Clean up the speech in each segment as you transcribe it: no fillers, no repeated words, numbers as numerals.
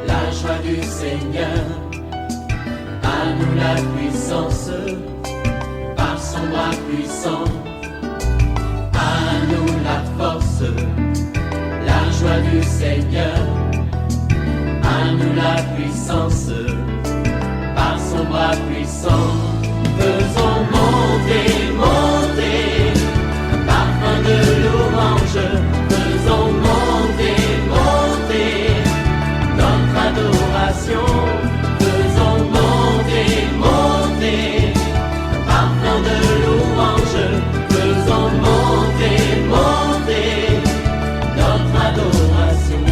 la joie du Seigneur. À nous la puissance, par son bras puissant. À nous la force, la joie du Seigneur. À nous la puissance, par son bras puissant. Faisons monter, monter, un parfum de louange. Faisons monter, monter, notre adoration. Faisons monter, monter, un parfum de louange. Faisons monter, monter, notre adoration.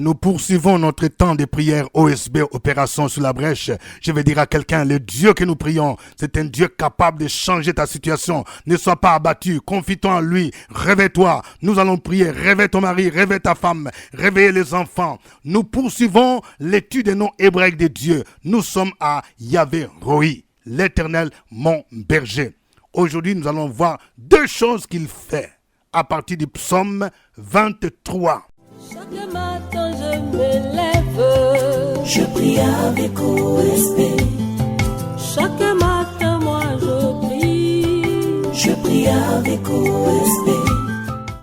Nous poursuivons notre temps de prière OSB, Opération sous la brèche. Je vais dire à quelqu'un, le Dieu que nous prions, c'est un Dieu capable de changer ta situation. Ne sois pas abattu, confie-toi en lui, réveille-toi. Nous allons prier, réveille ton mari, réveille ta femme, réveille les enfants. Nous poursuivons l'étude des noms hébraïques de Dieu. Nous sommes à Yahvé Roi, l'Éternel, mon berger. Aujourd'hui, nous allons voir deux choses qu'il fait à partir du psaume 23. Chaque matin je me lève, je prie avec OSB. chaque matin moi je prie avec OSB.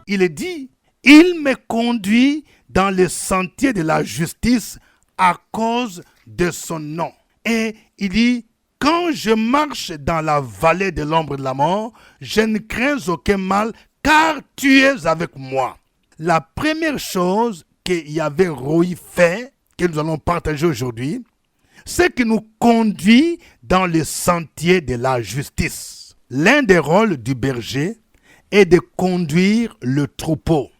Il est dit, il me conduit dans les sentiers de la justice à cause de son nom. Et il dit, quand je marche dans la vallée de l'ombre de la mort, je ne crains aucun mal, car tu es avec moi. La première chose que Yahvé Roi fait, que nous allons partager aujourd'hui, c'est qu'il nous conduit dans les sentiers de la justice. L'un des rôles du berger est de conduire le troupeau.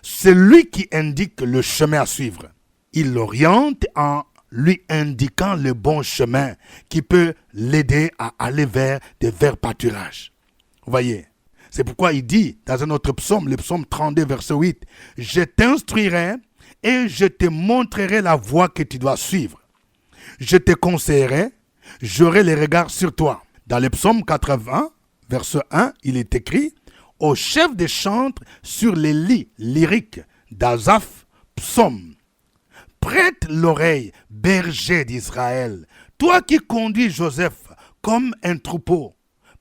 C'est lui qui indique le chemin à suivre. Il l'oriente en lui indiquant le bon chemin qui peut l'aider à aller vers des verts pâturages. Vous voyez? C'est pourquoi il dit dans un autre psaume, le psaume 32, verset 8, « Je t'instruirai et je te montrerai la voie que tu dois suivre. Je te conseillerai, j'aurai les regards sur toi. » Dans le psaume 80, verset 1, il est écrit, « Au chef des chantres sur les lits lyriques d'Asaph, psaume. Prête l'oreille, berger d'Israël, toi qui conduis Joseph comme un troupeau.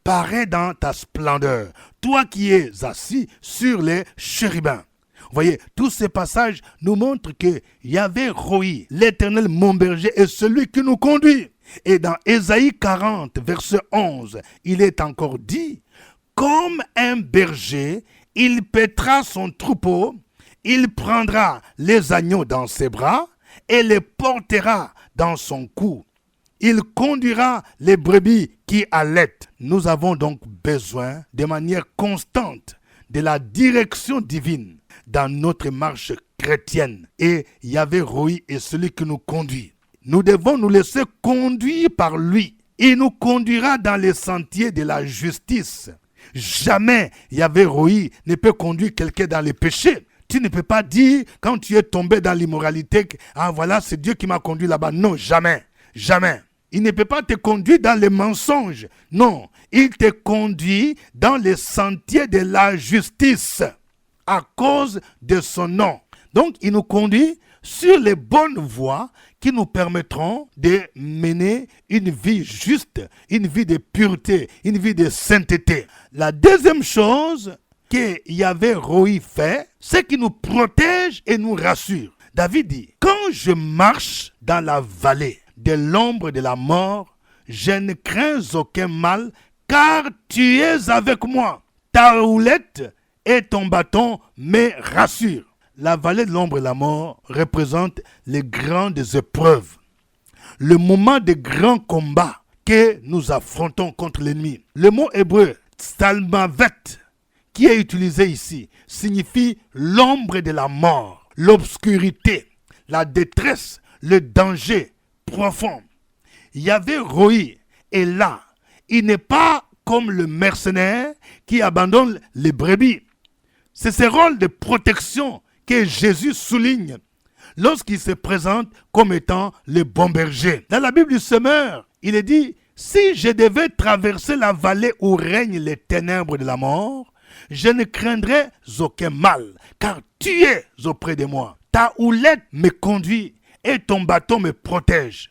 Parais dans ta splendeur, toi qui es assis sur les chérubins. » Vous voyez, tous ces passages nous montrent que Yahvé Roi, l'Éternel mon berger, est celui qui nous conduit. Et dans Ésaïe 40, verset 11, il est encore dit, « Comme un berger, il paîtra son troupeau, il prendra les agneaux dans ses bras et les portera dans son cou. Il conduira les brebis qui allaitent. » Nous avons donc besoin de manière constante de la direction divine dans notre marche chrétienne. Et Yahvé Roi est celui qui nous conduit. Nous devons nous laisser conduire par lui. Il nous conduira dans les sentiers de la justice. Jamais Yahvé Roi ne peut conduire quelqu'un dans les péchés. Tu ne peux pas dire, quand tu es tombé dans l'immoralité, que, ah voilà, c'est Dieu qui m'a conduit là-bas. Non, jamais, jamais. Il ne peut pas te conduire dans les mensonges. Non, il te conduit dans les sentiers de la justice à cause de son nom. Donc, il nous conduit sur les bonnes voies qui nous permettront de mener une vie juste, une vie de pureté, une vie de sainteté. La deuxième chose que Yahvé Roi fait, c'est qu'il nous protège et nous rassure. David dit, « Quand je marche dans la vallée de l'ombre de la mort, je ne crains aucun mal, car tu es avec moi. Ta houlette et ton bâton me rassurent. » La vallée de l'ombre de la mort représente les grandes épreuves, le moment de grands combats que nous affrontons contre l'ennemi. Le mot hébreu Tsalmavet, qui est utilisé ici, signifie l'ombre de la mort, l'obscurité, la détresse, le danger profond. Yahvé Roi est là. Il n'est pas comme le mercenaire qui abandonne les brebis. C'est ce rôle de protection que Jésus souligne lorsqu'il se présente comme étant le bon berger. Dans la Bible du Semeur, il est dit, « Si je devais traverser la vallée où règnent les ténèbres de la mort, je ne craindrais aucun mal, car tu es auprès de moi. Ta houlette me conduit et ton bâton me protège.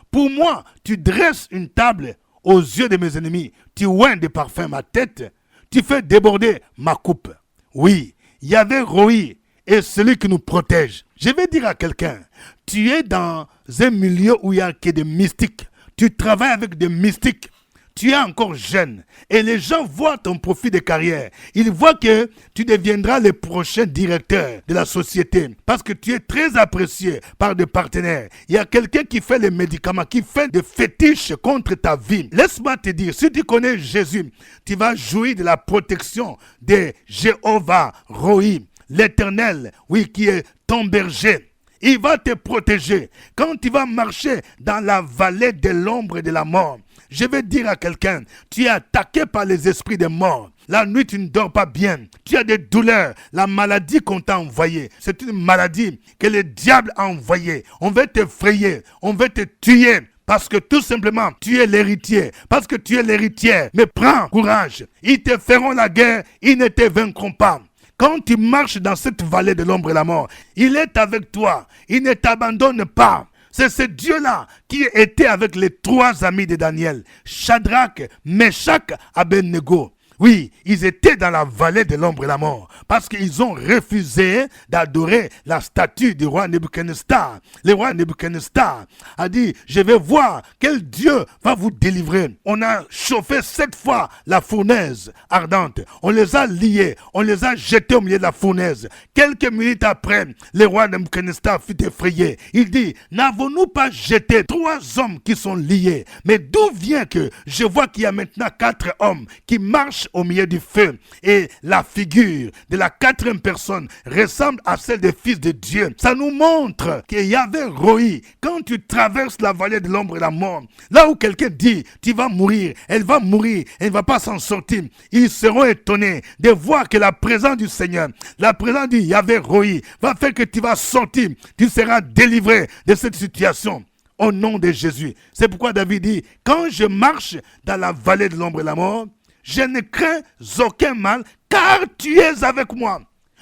Pour moi, tu dresses une table aux yeux de mes ennemis. Tu oins de parfum ma tête. Tu fais déborder ma coupe. Oui, Yahvé Roi est celui qui nous protège. Je vais dire à quelqu'un, tu es dans un milieu où il y a que des mystiques. Tu travailles avec des mystiques. Tu es encore jeune et les gens voient ton profil de carrière. Ils voient que tu deviendras le prochain directeur de la société parce que tu es très apprécié par des partenaires. Il y a quelqu'un qui fait les médicaments, qui fait des fétiches contre ta vie. Laisse-moi te dire, si tu connais Jésus, tu vas jouir de la protection de Jéhovah Roi, l'Éternel, oui, qui est ton berger. Il va te protéger. Quand tu vas marcher dans la vallée de l'ombre et de la mort, je vais dire à quelqu'un, tu es attaqué par les esprits des morts. La nuit, tu ne dors pas bien. Tu as des douleurs. La maladie qu'on t'a envoyée, c'est une maladie que le diable a envoyée. On veut t'effrayer, on veut te tuer. Parce que tout simplement, tu es l'héritier. Parce que tu es l'héritière. Mais prends courage. Ils te feront la guerre, ils ne te vaincront pas. Quand tu marches dans cette vallée de l'ombre et la mort, il est avec toi. Il ne t'abandonne pas. C'est ce Dieu-là qui était avec les 3 amis de Daniel, Shadrach, Meshach, Abednego. Oui, ils étaient dans la vallée de l'ombre et la mort parce qu'ils ont refusé d'adorer la statue du roi Nebuchadnezzar. Le roi Nebuchadnezzar a dit, je vais voir quel Dieu va vous délivrer. On a chauffé 7 fois la fournaise ardente. On les a liés, on les a jetés au milieu de la fournaise. Quelques minutes après, le roi Nebuchadnezzar fut effrayé. Il dit, n'avons-nous pas jeté 3 hommes qui sont liés? Mais d'où vient que je vois qu'il y a maintenant 4 hommes qui marchent au milieu du feu et la figure de la 4e personne ressemble à celle des fils de Dieu. Ça nous montre qu'il y avait Roi. Quand tu traverses la vallée de l'ombre et la mort, là où quelqu'un dit tu vas mourir, elle va mourir, elle ne va pas s'en sortir, ils seront étonnés de voir que la présence du Seigneur, la présence du Yahvé Roi va faire que tu vas sortir, tu seras délivré de cette situation. Au nom de Jésus. C'est pourquoi David dit, quand je marche dans la vallée de l'ombre et la mort, je ne crains aucun mal, car tu es avec moi.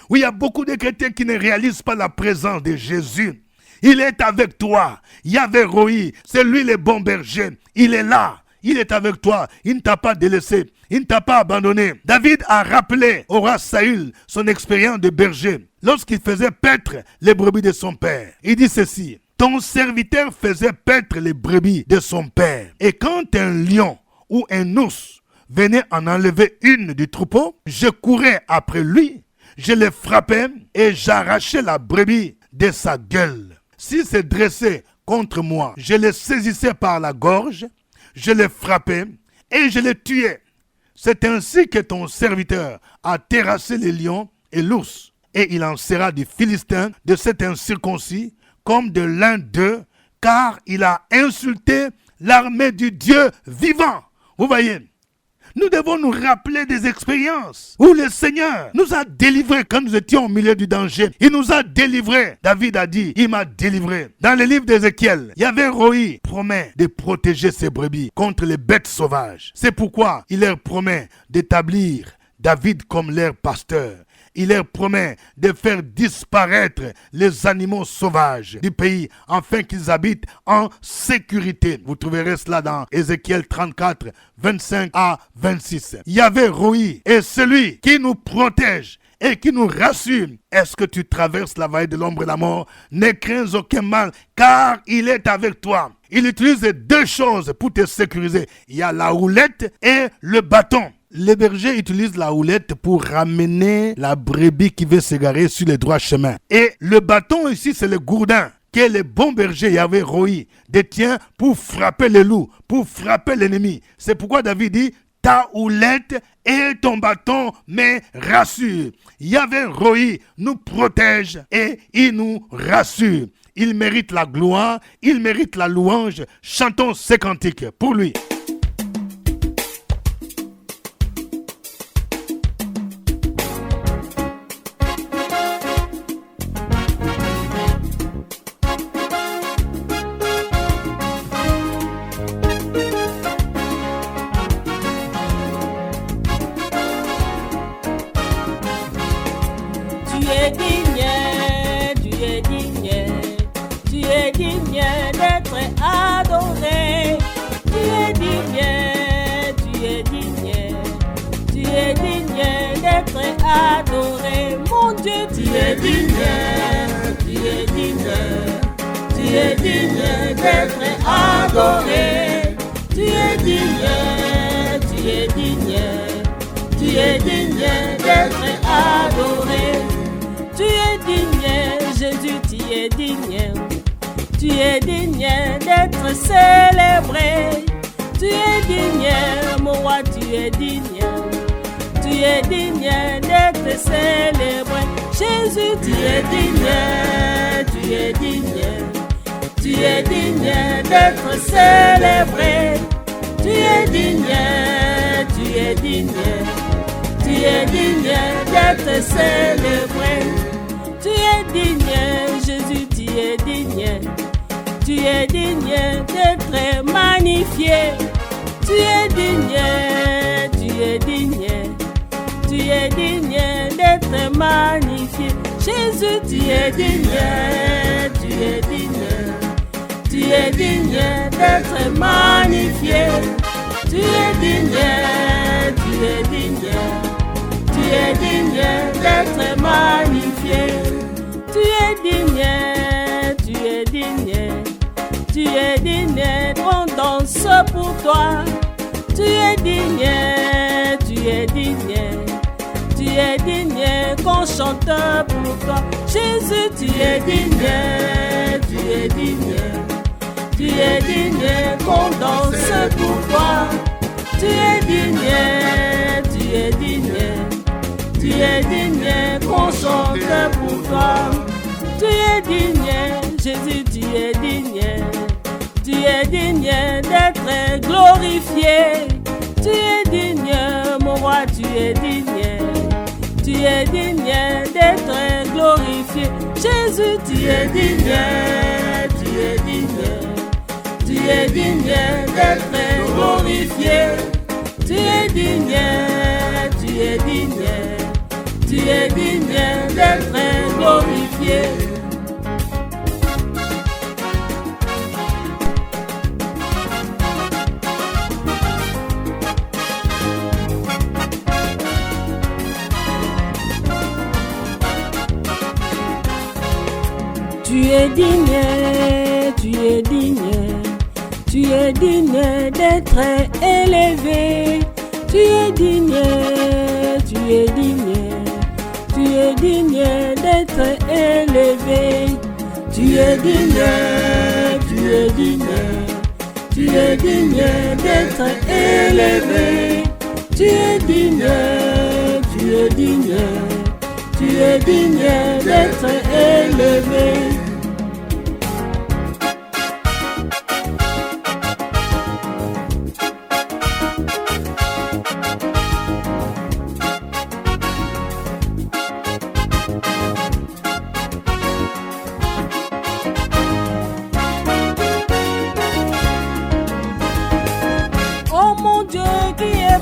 Oui, il y a beaucoup de chrétiens qui ne réalisent pas la présence de Jésus. Il est avec toi. Yahvé Roi, c'est lui le bon berger. Il est là. Il est avec toi. Il ne t'a pas délaissé. Il ne t'a pas abandonné. David a rappelé au roi Saül son expérience de berger lorsqu'il faisait paître les brebis de son père. Il dit ceci. Ton serviteur faisait paître les brebis de son père. Et quand un lion ou un ours venait en enlever une du troupeau, je courais après lui, je le frappais et j'arrachais la brebis de sa gueule. S'il se dressait contre moi, je le saisissais par la gorge, je le frappais et je le tuais. C'est ainsi que ton serviteur a terrassé les lions et l'ours. Et il en sera du Philistin, de cet incirconcis, comme de l'un d'eux, car il a insulté l'armée du Dieu vivant. Vous voyez, nous devons nous rappeler des expériences où le Seigneur nous a délivrés quand nous étions au milieu du danger. Il nous a délivrés. David a dit, il m'a délivré. Dans le livre d'Ézéchiel, Yahvé Roi promet de protéger ses brebis contre les bêtes sauvages. C'est pourquoi il leur promet d'établir David comme leur pasteur. Il leur promet de faire disparaître les animaux sauvages du pays afin qu'ils habitent en sécurité. Vous trouverez cela dans Ézéchiel 34, 25 à 26. Yahvé Roi est celui qui nous protège et qui nous rassure. Est-ce que tu traverses la vallée de l'ombre et la mort? Ne crains aucun mal, car il est avec toi. Il utilise 2 choses pour te sécuriser. Il y a la houlette et le bâton. Les bergers utilisent la houlette pour ramener la brebis qui veut s'égarer sur le droit chemin. Et le bâton ici, c'est le gourdin que le bon berger Yahvé Roi détient pour frapper les loups, pour frapper l'ennemi. C'est pourquoi David dit, ta houlette et ton bâton me rassurent. Yahvé Roi nous protège et il nous rassure. Il mérite la gloire, il mérite la louange. Chantons ces cantiques pour lui. Tu es digne d'être adoré. Tu es digne, tu es digne, tu es digne d'être adoré. Mon Dieu, tu es digne, tu es digne, tu es digne d'être adoré. Tu es digne, tu es digne, tu es digne d'être adoré. Tu es digne, Jésus, tu es digne. Tu es digne d'être célébré. Tu es digne, mon roi, tu es digne. Tu es digne d'être célébré. Jésus, tu es digne, tu es digne. Tu es digne d'être célébré. Tu es digne, tu es digne. Tu es digne d'être célébré. Tu es digne, Jésus, tu es digne. Tu es digne d'être magnifié. Tu es digne, tu es digne. Tu es digne d'être magnifié. Jésus, tu es digne, tu es digne. Tu es digne d'être magnifié. Tu es digne, tu es digne. Tu es digne d'être magnifié. Tu es digne, tu es digne. Tu es digne qu'on danse pour toi. Tu es digne, tu es digne. Tu es digne qu'on chante pour toi. Jésus, tu es digne, tu es digne. Tu es digne qu'on danse pour toi. Tu es digne, tu es digne. Tu es digne qu'on chante pour toi. Tu es digne, Jésus, tu es digne. Tu es digne d'être glorifié. Tu es digne, mon roi, tu es digne. Tu es digne d'être glorifié. Jésus, tu es digne, tu es digne. Tu es digne d'être glorifié. Tu es digne, tu es digne. Tu es digne d'être glorifié. Tu es digne, tu es digne, tu es digne d'être élevé. Tu es digne, tu es digne, tu es digne d'être élevé. Tu es digne, tu es digne, tu es digne d'être élevé. Tu es digne, tu es digne, tu es digne d'être élevé.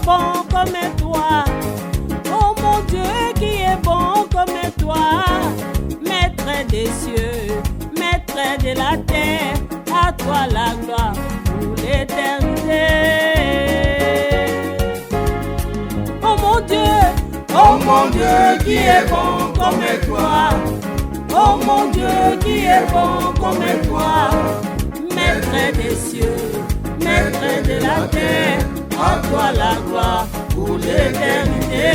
Bon comme toi, oh mon Dieu qui est bon comme toi, maître des cieux, maître de la terre, à toi la gloire pour l'éternité. Oh mon Dieu qui est bon comme toi, oh mon Dieu qui est bon comme toi, maître des cieux, maître de la terre, à toi la gloire pour l'éternité.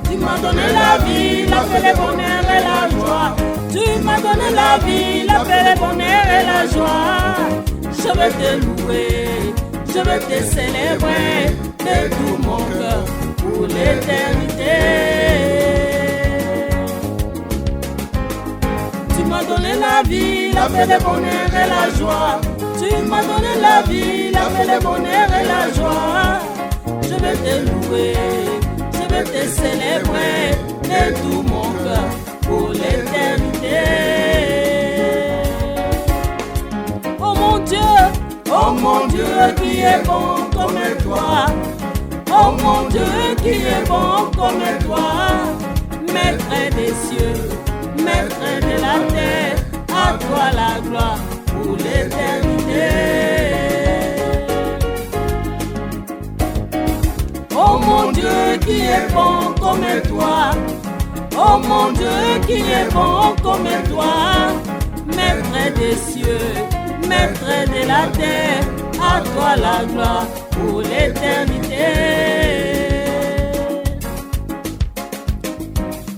Tu m'as donné la vie, la paix, le bonheur et la joie. Tu m'as donné la vie, la paix, le bonheur et la joie. Je vais te louer, je vais te célébrer de tout mon cœur pour l'éternité. Tu m'as donné la vie, la paix, le bonheur et la joie. Tu m'as donné la vie, la paix, le bonheur et la joie. Je vais te louer, je vais te célébrer de tout mon cœur pour l'éternité. Oh mon Dieu qui est bon comme toi. Oh mon Dieu qui est bon comme toi. Maître des cieux, Maître de la terre, à toi la gloire pour l'éternité. Oh mon Dieu qui est bon comme toi, oh mon Dieu qui est bon comme toi, Maître des cieux, Maître de la terre, à toi la gloire pour l'éternité.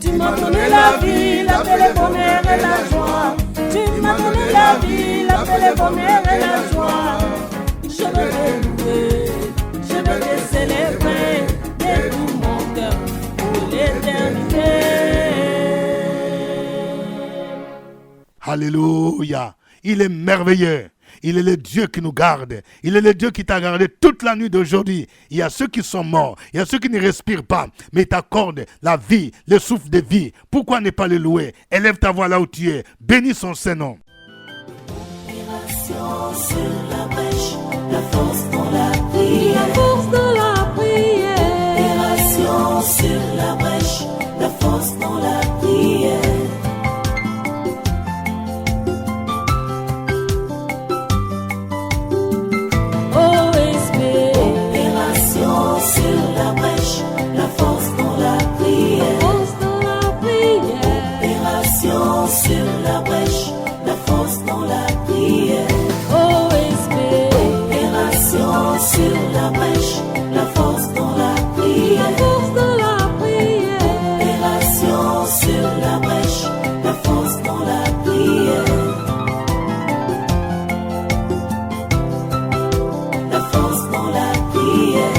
Tu m'as donné la vie, la paix, le bonheur et la joie. Tu m'as donné la vie, la paix, le bonheur et la joie. Je veux te louer, je veux te célébrer de tout mon cœur pour l'éternité. Alléluia. Il est merveilleux. Il est le Dieu qui nous garde. Il est le Dieu qui t'a gardé toute la nuit d'aujourd'hui. Il y a ceux qui sont morts. Il y a ceux qui ne respirent pas. Mais il t'accorde la vie, le souffle de vie. Pourquoi ne pas le louer? Élève ta voix là où tu es. Bénis son Saint-Nom. Opération sur la brèche, la force dans la prière. La force dans la prière. Opération sur la brèche, la force dans la prière. Sur la brèche, la force dans la prière. Force dans la prière. Opération sur la brèche, la force dans la prière. OSB. Opération sur la brèche, la force dans la prière. Force dans la prière. Opération sur la brèche, la force dans la prière. La force dans la prière.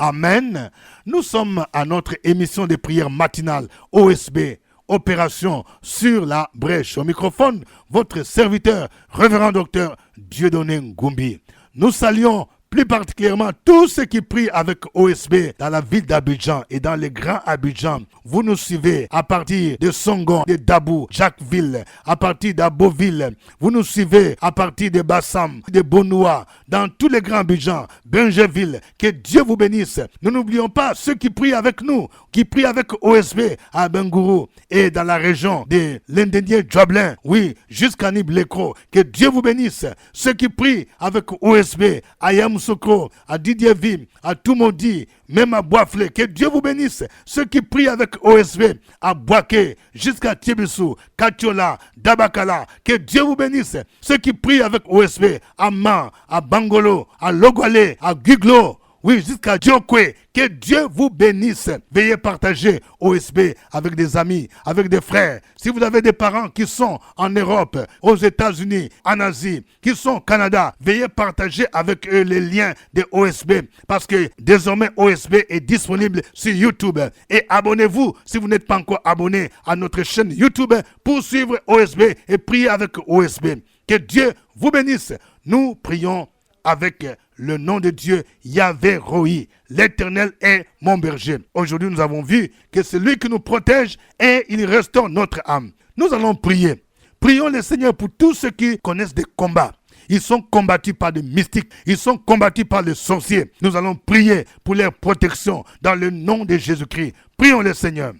Amen. Nous sommes à notre émission de prière matinale OSB, Opération sur la brèche. Au microphone, votre serviteur, révérend docteur Dieudonné Ngumbi. Nous saluons plus particulièrement tous ceux qui prient avec OSB dans la ville d'Abidjan et dans les grands Abidjan. Vous nous suivez à partir de Songon, de Dabou, Jacquesville, à partir d'Aboville. Vous nous suivez à partir de Bassam, de Bonoua, dans tous les grands Abidjan, Benjeville. Que Dieu vous bénisse. Nous n'oublions pas ceux qui prient avec nous, qui prient avec OSB à Bengourou et dans la région de l'Indénié Djoblin. Oui, jusqu'à Niblekro. Que Dieu vous bénisse. Ceux qui prient avec OSB à Yamoussoukro, à Didier Vim, à Toumondi, même à Boisflé. Que Dieu vous bénisse. Ceux qui prient avec OSB à Boaké, jusqu'à Tibissou, Katiola, Dabakala. Que Dieu vous bénisse. Ceux qui prient avec OSB à Man, à Bangolo, à Logwale, à Guglo. Oui, jusqu'à Djokwe. Que Dieu vous bénisse. Veuillez partager OSB avec des amis, avec des frères. Si vous avez des parents qui sont en Europe, aux États-Unis, en Asie, qui sont au Canada, veuillez partager avec eux les liens de OSB. Parce que désormais, OSB est disponible sur YouTube. Et abonnez-vous si vous n'êtes pas encore abonné à notre chaîne YouTube pour suivre OSB et prier avec OSB. Que Dieu vous bénisse. Nous prions avec le nom de Dieu, Yahvé Roi. L'Éternel est mon berger. Aujourd'hui, nous avons vu que c'est lui qui nous protège et il restaure notre âme. Nous allons prier. Prions le Seigneur pour tous ceux qui connaissent des combats. Ils sont combattus par des mystiques. Ils sont combattus par les sorciers. Nous allons prier pour leur protection dans le nom de Jésus-Christ. Prions le Seigneur.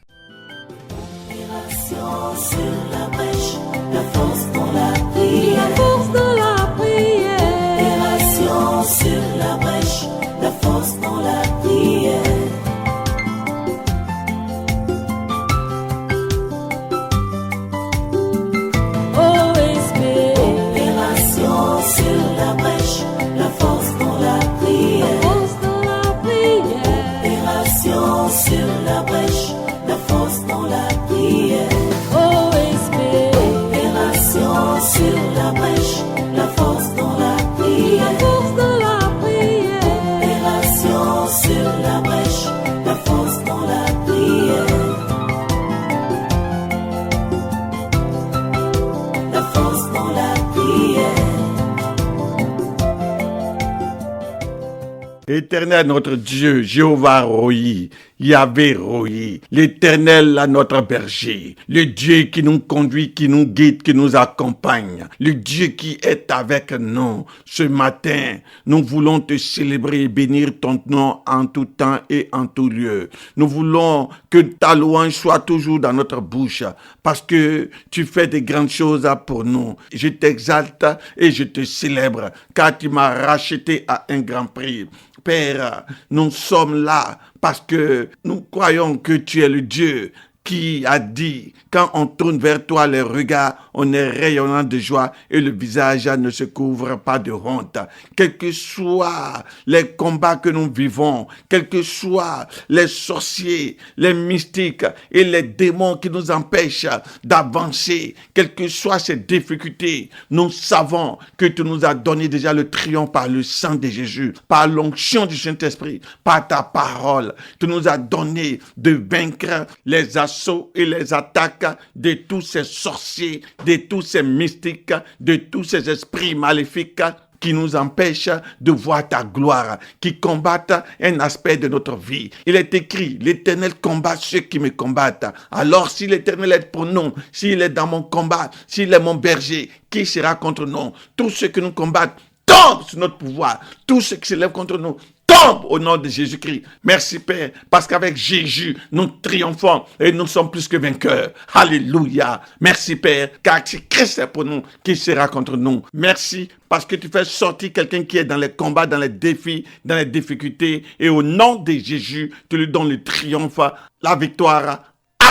Opération sur la brèche, la force dans la prière. La force dans la prière. Opération sur la brèche, la force dans la prière. OSB. Opération sur la brèche, la force dans la prière. Force dans la prière. Opération sur la brèche, la force dans la prière. OSB. Opération sur la brèche, la force dans la prière. La force dans la prière. Opération sur la brèche, la force dans la prière. La force dans la prière. Éternel notre Dieu, Jéhovah Roi, Yahvé Rohi, l'Éternel à notre berger, le Dieu qui nous conduit, qui nous guide, qui nous accompagne, le Dieu qui est avec nous. Ce matin, nous voulons te célébrer et bénir ton nom en tout temps et en tout lieu. Nous voulons que ta louange soit toujours dans notre bouche parce que tu fais des grandes choses pour nous. Je t'exalte et je te célèbre car tu m'as racheté à un grand prix. Père, nous sommes là parce que nous croyons que tu es le Dieu qui a dit, quand on tourne vers toi les regards, on est rayonnant de joie et le visage ne se couvre pas de honte. Quels que soient les combats que nous vivons, quels que soient les sorciers, les mystiques et les démons qui nous empêchent d'avancer, quelles que soient ces difficultés, nous savons que tu nous as donné déjà le triomphe par le sang de Jésus, par l'onction du Saint-Esprit, par ta parole. Tu nous as donné de vaincre les assauts et les attaques de tous ces sorciers, de tous ces mystiques, de tous ces esprits maléfiques qui nous empêchent de voir ta gloire, qui combattent un aspect de notre vie. Il est écrit, l'Éternel combat ceux qui me combattent. Alors si l'Éternel est pour nous, s'il est dans mon combat, s'il est mon berger, qui sera contre nous? Tous ceux qui nous combattent tombent sous notre pouvoir. Tous ceux qui se lèvent contre nous tombe au nom de Jésus-Christ. Merci Père, parce qu'avec Jésus, nous triomphons et nous sommes plus que vainqueurs. Alléluia. Merci Père, car si Christ est pour nous, qui sera contre nous? Merci parce que tu fais sortir quelqu'un qui est dans les combats, dans les défis, dans les difficultés. Et au nom de Jésus, tu lui donnes le triomphe, la victoire.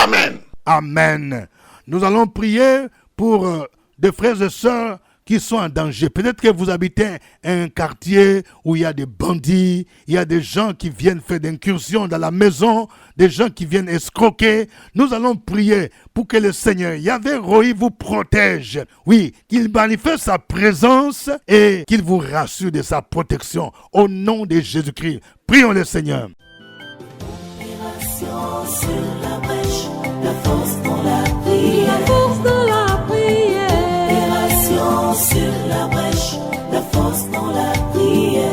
Amen. Amen. Nous allons prier pour des frères et sœurs qui sont en danger. Peut-être que vous habitez un quartier où il y a des bandits, il y a des gens qui viennent faire des incursions dans la maison, des gens qui viennent escroquer. Nous allons prier pour que le Seigneur, Yahvé Rohi, vous protège. Oui, qu'il manifeste sa présence et qu'il vous rassure de sa protection. Au nom de Jésus-Christ, prions le Seigneur. Opération sur la brèche, la force dans la prière. La force dans la prière. Opération sur la brèche, la force dans la prière.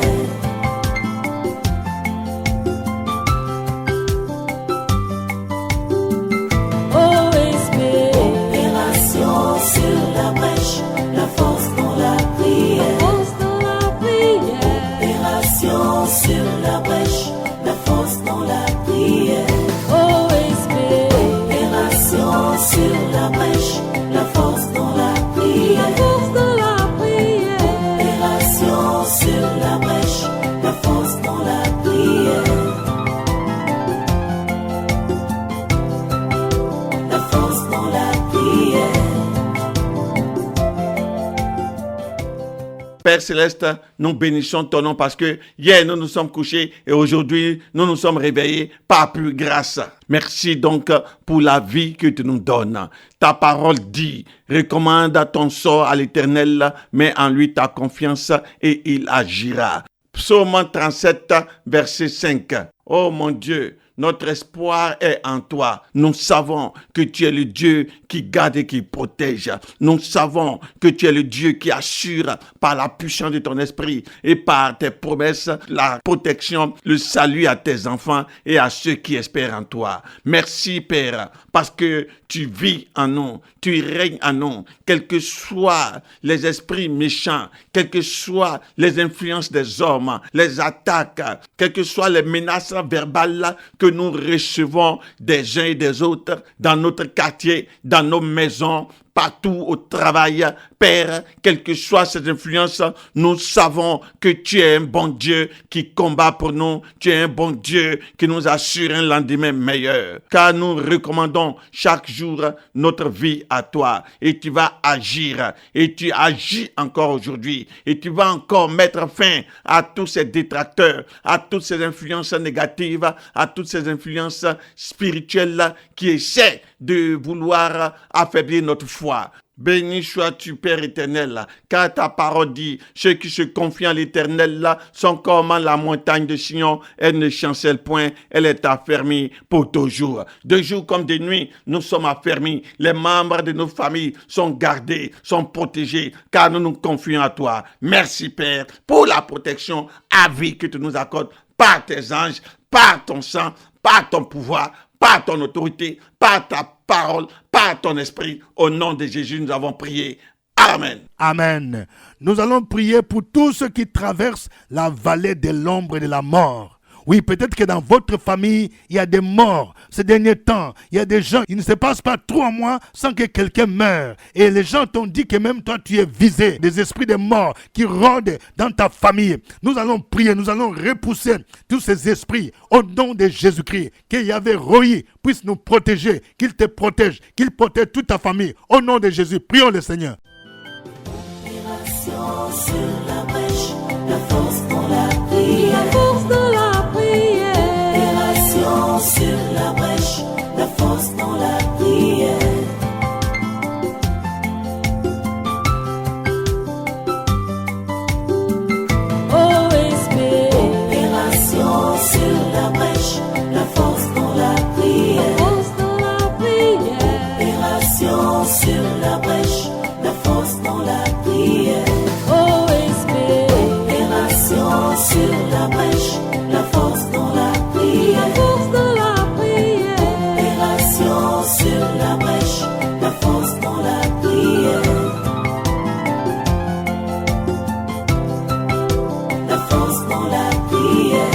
OSP. Opération sur la brèche, la force dans la prière. Force dans la prière. Opération sur la brèche, la force dans la prière. OSP. Opération sur la brèche, la force dans la prière. Force dans la prière. Opération sur la brèche, la force dans la prière. La force dans la prière. Père Céleste, nous bénissons ton nom parce que hier nous nous sommes couchés et aujourd'hui nous nous sommes réveillés par plus grâce. Merci donc pour la vie que tu nous donnes. Ta parole dit, recommande ton sort à l'Éternel, mets en lui ta confiance et il agira. Psaume 37, verset 5. Oh mon Dieu, notre espoir est en toi. Nous savons que tu es le Dieu qui garde et qui protège. Nous savons que tu es le Dieu qui assure par la puissance de ton esprit et par tes promesses la protection, le salut à tes enfants et à ceux qui espèrent en toi. Merci Père, parce que tu vis en nous, tu règnes en nous, quels que soient les esprits méchants, quelles que soient les influences des hommes, les attaques, quelles que soient les menaces verbales que nous recevons des uns et des autres dans notre quartier, dans nos maisons, partout au travail. Père, quelles que soient ces influences, nous savons que tu es un bon Dieu qui combat pour nous. Tu es un bon Dieu qui nous assure un lendemain meilleur. Car nous recommandons chaque jour notre vie à toi. Et tu vas agir. Et tu agis encore aujourd'hui. Et tu vas encore mettre fin à tous ces détracteurs, à toutes ces influences négatives, à toutes ces influences spirituelles qui essaient de vouloir affaiblir notre foi. Béni sois-tu, Père éternel, car ta parole dit, ceux qui se confient en l'Éternel sont comme la montagne de Sion, elle ne chancelle point, elle est affermie pour toujours. De jour comme de nuit, nous sommes affermis. Les membres de nos familles sont gardés, sont protégés, car nous nous confions à toi. Merci, Père, pour la protection à vie que tu nous accordes par tes anges, par ton sang, par ton pouvoir, par ton autorité, par ta parole, par ton esprit. Au nom de Jésus, nous avons prié. Amen. Amen. Nous allons prier pour tous ceux qui traversent la vallée de l'ombre et de la mort. Oui, peut-être que dans votre famille, il y a des morts. Ces derniers temps, il y a des gens, il ne se passe pas 3 mois sans que quelqu'un meure. Et les gens t'ont dit que même toi, tu es visé. Des esprits de mort qui rôdent dans ta famille. Nous allons prier, nous allons repousser tous ces esprits au nom de Jésus-Christ. Que Yahvé Rohi puisse nous protéger, qu'il te protège, qu'il protège toute ta famille. Au nom de Jésus, prions le Seigneur. Sur la brèche, la force dans la prière. La force de la prière. Opération sur la brèche, la force dans la prière. OSB. Opération sur la brèche, la force dans la prière. Force de la prière. Opération sur la brèche, la force dans la prière. OSB. Opération sur la brèche, la force dans la prière. Force de la prière. Opération sur la brèche, la force dans la prière. La force dans la prière.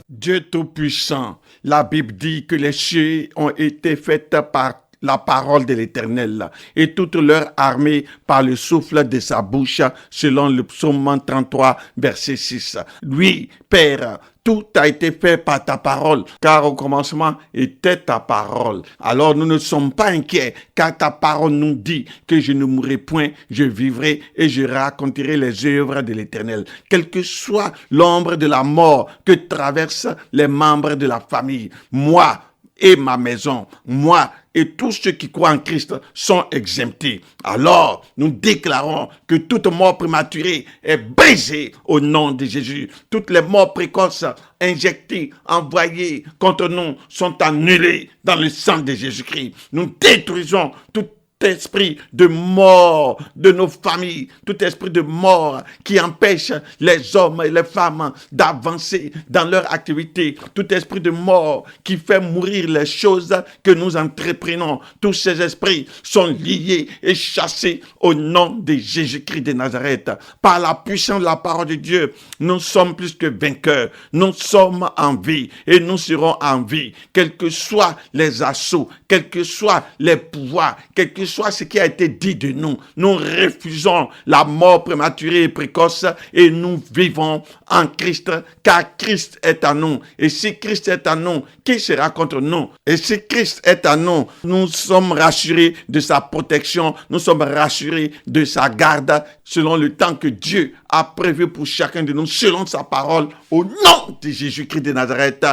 Dieu Tout-Puissant, la Bible dit que les cieux ont été faits par la parole de l'Éternel et toute leur armée par le souffle de sa bouche, selon le psaume 33, verset 6. Oui, Père, tout a été fait par ta parole, car au commencement était ta parole. Alors nous ne sommes pas inquiets, car ta parole nous dit que je ne mourrai point, je vivrai et je raconterai les œuvres de l'Éternel. Quelle que soit l'ombre de la mort que traversent les membres de la famille, moi et ma maison, moi et tous ceux qui croient en Christ sont exemptés. Alors, nous déclarons que toute mort prématurée est brisée au nom de Jésus. Toutes les morts précoces injectées, envoyées contre nous sont annulées dans le sang de Jésus-Christ. Nous détruisons tout esprit de mort de nos familles, tout esprit de mort qui empêche les hommes et les femmes d'avancer dans leur activité, tout esprit de mort qui fait mourir les choses que nous entreprenons, tous ces esprits sont liés et chassés au nom de Jésus-Christ de Nazareth. Par la puissance de la parole de Dieu, nous sommes plus que vainqueurs, nous sommes en vie et nous serons en vie, quels que soient les assauts, quels que soient les pouvoirs, quels que soit ce qui a été dit de nous. Nous refusons la mort prématurée et précoce et nous vivons en Christ, car Christ est en nous. Et si Christ est en nous, qui sera contre nous? Et si Christ est en nous, nous sommes rassurés de sa protection, nous sommes rassurés de sa garde, selon le temps que Dieu a prévu pour chacun de nous, selon sa parole, au nom de Jésus-Christ de Nazareth.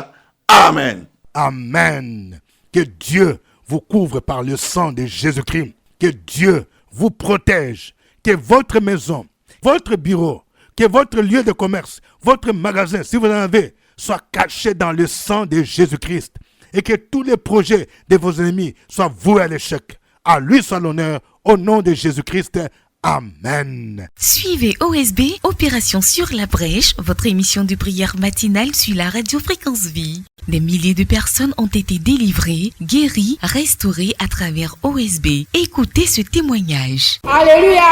Amen. Amen. Que Dieu vous couvre par le sang de Jésus-Christ. Que Dieu vous protège. Que votre maison, votre bureau, que votre lieu de commerce, votre magasin, si vous en avez, soit caché dans le sang de Jésus-Christ. Et que tous les projets de vos ennemis soient voués à l'échec. À lui soit l'honneur, au nom de Jésus-Christ. Amen. Suivez OSB, Opération sur la brèche, votre émission de prière matinale sur la radio Fréquence Vie. Des milliers de personnes ont été délivrées, guéries, restaurées à travers OSB. Écoutez ce témoignage. Alléluia.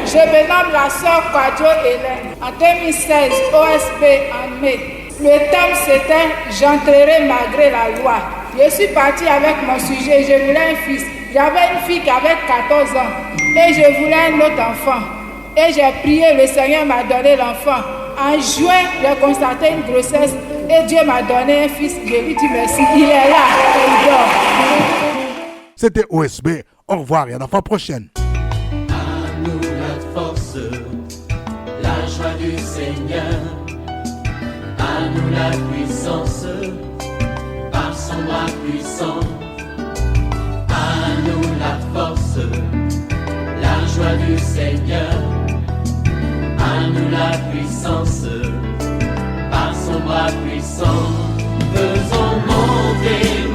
Je me nomme la sœur Kwadjo Hélène. En 2016, OSB en mai. Le thème c'était « J'entrerai malgré la loi ». Je suis partie avec mon sujet, je voulais un fils. J'avais une fille qui avait 14 ans et je voulais un autre enfant. Et j'ai prié, le Seigneur m'a donné l'enfant. En juin, j'ai constaté une grossesse et Dieu m'a donné un fils. Je lui dis merci, il est là et il dort. C'était OSB. Au revoir et à la fois prochaine. À nous la force, la joie du Seigneur. À nous la puissance, par son bras puissant. À nous la force, la joie du Seigneur. À nous la puissance, par son bras puissant. Faisons monter